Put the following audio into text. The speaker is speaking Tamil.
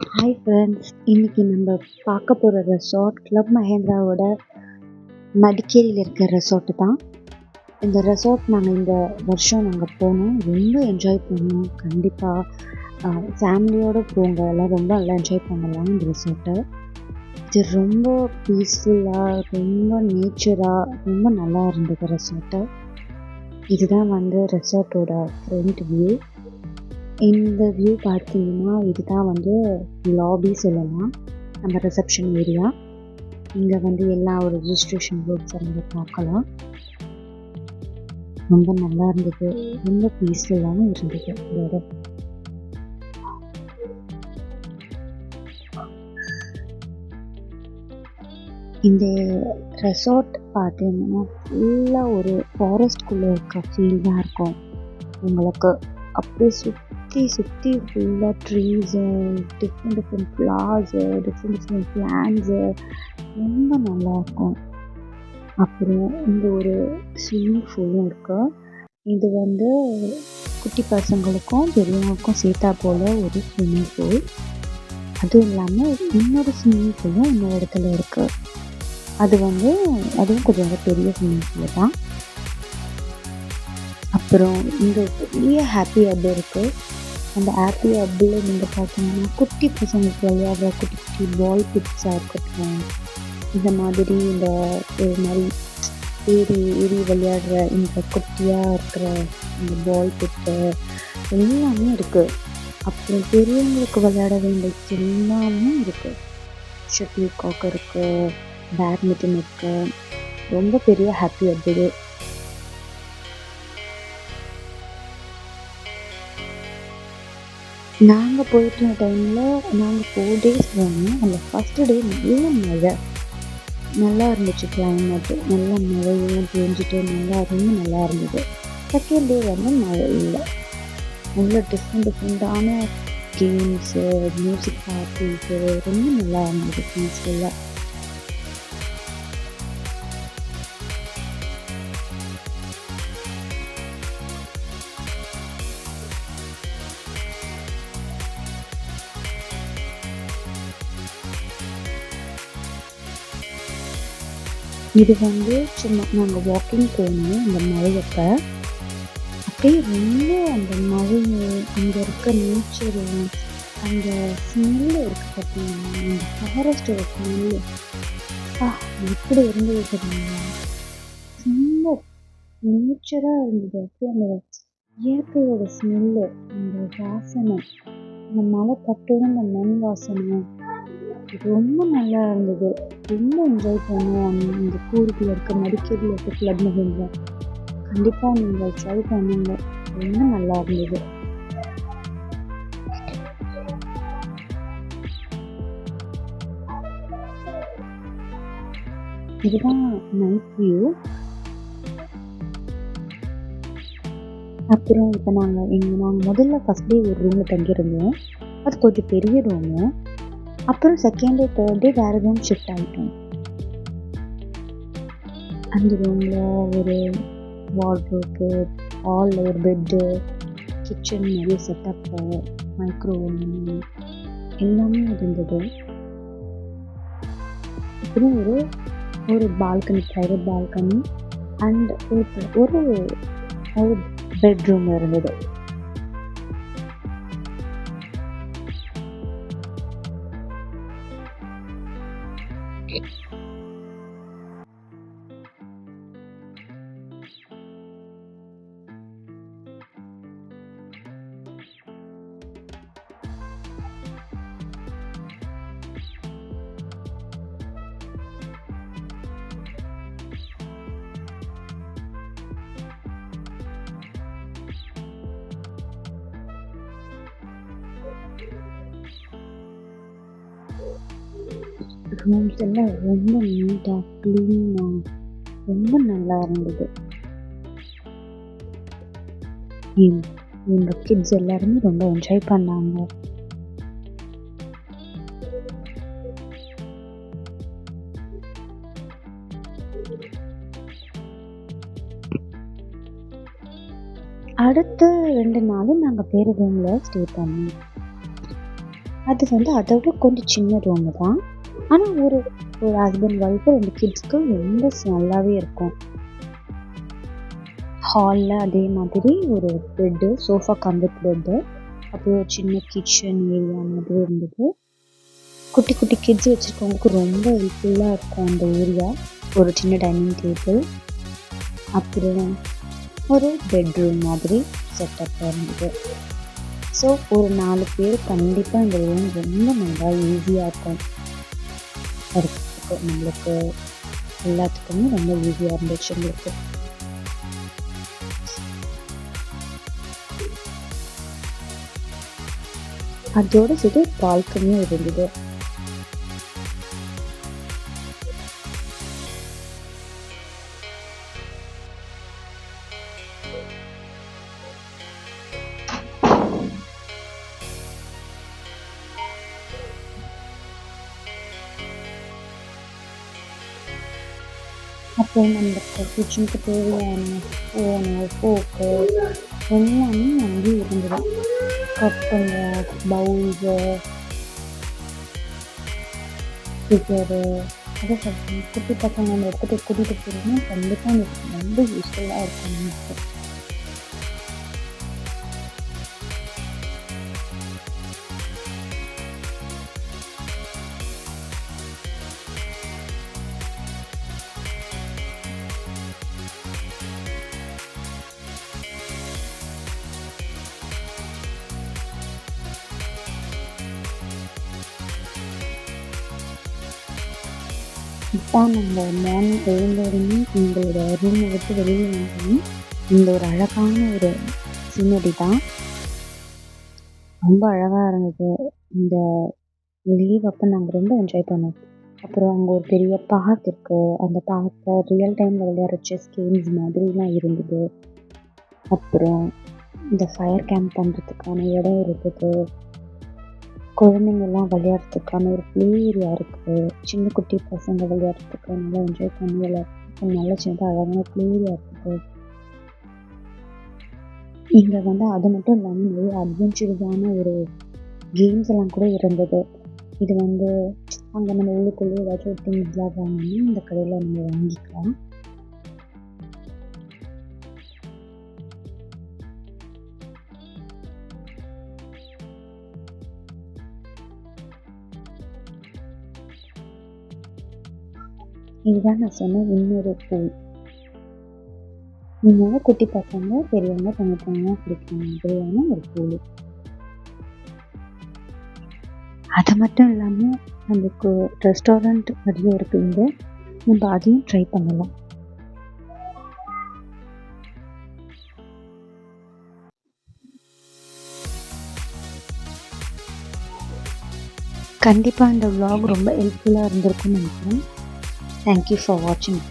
ஹாய் ஃப்ரெண்ட்ஸ், இன்னைக்கு நம்ம பார்க்க போகிற ரெசார்ட் கிளப் மஹேந்திராவோட மடிக்கேரியில் இருக்க ரெசார்ட்டு தான். இந்த ரெசார்ட் நாங்கள் இந்த வருஷம் போனோம், ரொம்ப என்ஜாய் பண்ணோம். கண்டிப்பாக ஃபேமிலியோடு போங்க, எல்லாம் ரொம்ப நல்லா என்ஜாய் பண்ணலாம் இந்த ரெசார்ட்டை. இது ரொம்ப பீஸ்ஃபுல்லாக, ரொம்ப நேச்சராக, ரொம்ப நல்லா இருந்தது ரெசார்ட்டு. இதுதான் ரெசார்ட்டோட ஃப்ரண்ட் வியூ. இந்த வியூ பார்த்தீங்கன்னா இதுதான் லாபி சொல்லலாம், நம்ம ரிசப்ஷன் ஏரியா. இங்கே எல்லா ஒரு ரிஜிஸ்ட்ரேஷன் போர்ட்ஸை நம்ம பார்க்கலாம். ரொம்ப நல்லா இருந்தது, ரொம்ப பீஸ்ஃபுல்லாகவும் இருந்தது இதோட. இந்த ரெசார்ட் பார்த்தீங்கன்னா ஃபுல்லாக ஒரு ஃபாரஸ்ட்குள்ளே இருக்க ஃபீல் தான் இருக்கும் உங்களுக்கு. அப்படியே சுற்றி ஃபுல்லாக trees, different flowers, different plants, ரொம்ப நல்லாயிருக்கும். அப்புறம் இங்கே ஒரு ஸ்விம்மிங் பூலும் இருக்குது. இது குட்டி பசங்களுக்கும் பெரியவங்களுக்கும் சேர்த்தா போல் ஒரு ஸ்விம்மிங் பூல். அதுவும் இல்லாமல் இன்னொரு ஸ்விம்மிங் பூலும் இன்னொரு இடத்துல இருக்குது. அதுவும் கொஞ்சம் பெரிய ஸ்விம்மிங் பூல் தான். அப்புறம் இங்கே பெரிய ஹாப்பி ஹப் இருக்குது. அந்த ஹாப்பி ஹப்பில் நீங்கள் பார்த்தீங்கன்னா குட்டி பசங்களுக்கு விளையாடுற குட்டி குட்டி பால் பிட்ஸாக இருக்கட்டும், இந்த மாதிரி ஒரு மாதிரி ஏறி விளையாடுற இந்த குட்டியாக இருக்கிற இந்த பால் பிட்டு எல்லாமே இருக்குது. அப்புறம் பெரியவங்களுக்கு விளையாட வேண்டிய எல்லாமே இருக்குது. ஷட்டில் காக் இருக்குது, பேட்மிண்டன் இருக்குது. ரொம்ப பெரிய ஹாப்பி ஹப் இது. நாங்கள் போயிட்டு டைமில் நாங்கள் 4 days போனோம். அந்த ஃபஸ்ட்டு டே நல்ல மழை, நல்லா இருந்துச்சு கிளைமேட்டு. நல்லா மழையெல்லாம் பெஞ்சிட்டு ரொம்ப நல்லா இருந்தது. செகண்ட் டே மழை இல்லை. நல்ல டிஃப்ரெண்டான கேம்ஸு, மியூசிக் பார்ட்டிஸு, ரொம்ப நல்லா இருந்தது பீஸ்ஃபுல்லாக. இது சும்மா நாங்கள் வாக்கிங் போனோம் அந்த மழையப்போ. அப்படியே ரொம்ப அந்த மழை, அங்கே இருக்க நேச்சரு, அந்த ஸ்மெல்லு இருக்குது பார்த்தீங்கன்னா, அந்த ஃபாரஸ்டோட ஸ்மெல்லு எப்படி இருந்தது பார்த்தீங்கன்னா, ரொம்ப நேச்சராக இருந்தது. அப்படியே அந்த இயற்கையோட ஸ்மெல்லு, அந்த வாசனை, அந்த மழை பட்டோட அந்த மண் வாசனை ரொம்ப நல்லா இருந்தது. ரொம்ப என்ஜாய் பண்ணுவோம். இந்த கூர்கில் இருக்க மடிக்கேரியில் இருக்க கிளப் மஹேந்திரா கண்டிப்பாக நீங்கள் ட்ரை பண்ணுங்க, ரொம்ப நல்லா இருந்தது. இதுதான் நைட் வியூ. அப்புறம் இப்போ நாங்கள் முதல்ல ஃபஸ்ட் டே ஒரு ரூமில் தங்கியிருந்தோம். அது கொஞ்சம் பெரிய ரூமு. அப்புறம் செகண்ட் டே தேர்ட் டே வேறு ரூம் ஷிஃப்ட் ஆகிட்டோம். அந்த ரூமில் ஒரு வார்ட்ரோப்பு, ஹாலில் ஒரு பெட்டு, கிச்சன் நிறைய செட்டப்பு, மைக்ரோவேவ் எல்லாமே இருந்தது. அப்புறம் ஒரு பால்கனி, ப்ரைவேட் பால்கனி அண்ட் ஒரு பெட்ரூம் இருந்தது. ரூம்ஸ் எல்லாம் ரொம்ப நீட்டாக க்ளீனாக ரொம்ப நல்லா இருந்தது. எங்கள் கிட்ஸ் எல்லாருமே ரொம்ப என்ஜாய் பண்ணாங்க. அடுத்த 2 நாளும் நாங்கள் வேறு ரூமில் ஸ்டே பண்ணோம். அது வந்து அதை விட கொஞ்சம் சின்ன ரூமு தான். ஆனால் ஒரு ஒரு ஹஸ்பண்ட் ஒய்ஃபு 2 கிட்ஸ்க்கு ரொம்ப நல்லாவே இருக்கும். ஹாலில் அதே மாதிரி ஒரு bed, sofa cum with bed, அப்புறம் ஒரு சின்ன கிச்சன் ஏரியா மாதிரி இருந்தது. குட்டி குட்டி கிட்ஸ் வச்சுருக்கவங்களுக்கு ரொம்ப ஹெல்ப்ஃபுல்லாக இருக்கும் அந்த ஏரியா. ஒரு சின்ன டைனிங் டேபிள், அப்புறம் ஒரு பெட்ரூம் மாதிரி செட்டப் இருந்தது. ஸோ ஒரு 4 பேர் கண்டிப்பாக இந்த ரூம் ரொம்ப நல்லா ஈஸியாக இருக்கும் இருக்கிறதுக்கு. நம்மளுக்கு எல்லாத்துக்குமே ரொம்ப ஈஸியாக இருந்துச்சு எங்களுக்கு. அதோடு சேர்த்து பால்கனியும் இருந்தது. அப்புறம் நம்மளுக்கு கிச்சனுக்கு தேவையான ஸ்பூனு, ஃபோர்க்கு எல்லாமே அங்கேயே இருந்தது. கப்புங்க, பவுல்ஸு, சிசரு, அதை சொல்கிறேன். குட்டி பசங்க நம்ம எடுத்துகிட்டு கூட்டிகிட்டு போகிறோம்னா கண்டிப்பாக எனக்கு ரொம்ப யூஸ்ஃபுல்லாக இருக்கும் நமக்கு. இதான் நாங்கள் மார்னிங் எழுந்தோடனே எங்களோட ரூமை விட்டு வெளியில் வந்தோடனே இந்த ஒரு அழகான ஒரு சீனரி தான். ரொம்ப அழகாக இருந்தது. இந்த லீவ் அப்போ நாங்கள் ரொம்ப என்ஜாய் பண்ணோம். அப்புறம் அங்கே ஒரு பெரிய பார்க் இருக்குது. அந்த பார்க்கில் ரியல் டைமில் விளையாடுற செஸ் கேம்ஸ் மாதிரிலாம் இருந்தது. அப்புறம் இந்த ஃபயர் கேம்ப் பண்ணுறதுக்கான இடம் இருக்குது. குழந்தைங்கள்லாம் விளையாடுறதுக்கான ஒரு ப்ளே ஏரியா இருக்குது. சின்ன குட்டி பசங்க விளையாடுறதுக்கு நல்லா என்ஜாய் பண்ணி விளையாடுறதுக்கு நல்ல சின்னதாக அழகான ப்ளே ஏரியா இருக்குது. இங்கே வந்து அது மட்டும் இல்லாமல் நிறைய அட்வென்ச்சரஸான ஒரு கேம்ஸ் எல்லாம் கூட இருந்தது. இது வந்து அங்கே நம்ம உள்ளுக்குள்ளே ஏதாச்சும் ஒரு திங்ஸ்லாம் வாங்கணும்னா இந்த கடையில் நம்ம வாங்கிக்கலாம். இதுதான் நான் சொன்ன இன்னொரு பூல். இன்னொரு குட்டி பசங்க பெரியவங்க தனித்தனியாக குடிக்கிற மாதிரியான ஒரு பூல். அது மட்டும் இல்லாமல் நமக்கு ரெஸ்டாரண்ட் நிறைய இருக்குது இங்கே. நம்ம அதையும் ட்ரை பண்ணலாம். கண்டிப்பாக இந்த vlog ரொம்ப ஹெல்ப்ஃபுல்லாக இருந்திருக்கும்னு நினைக்கிறேன். தேங்க்யூ ஃபார் வாட்சிங்.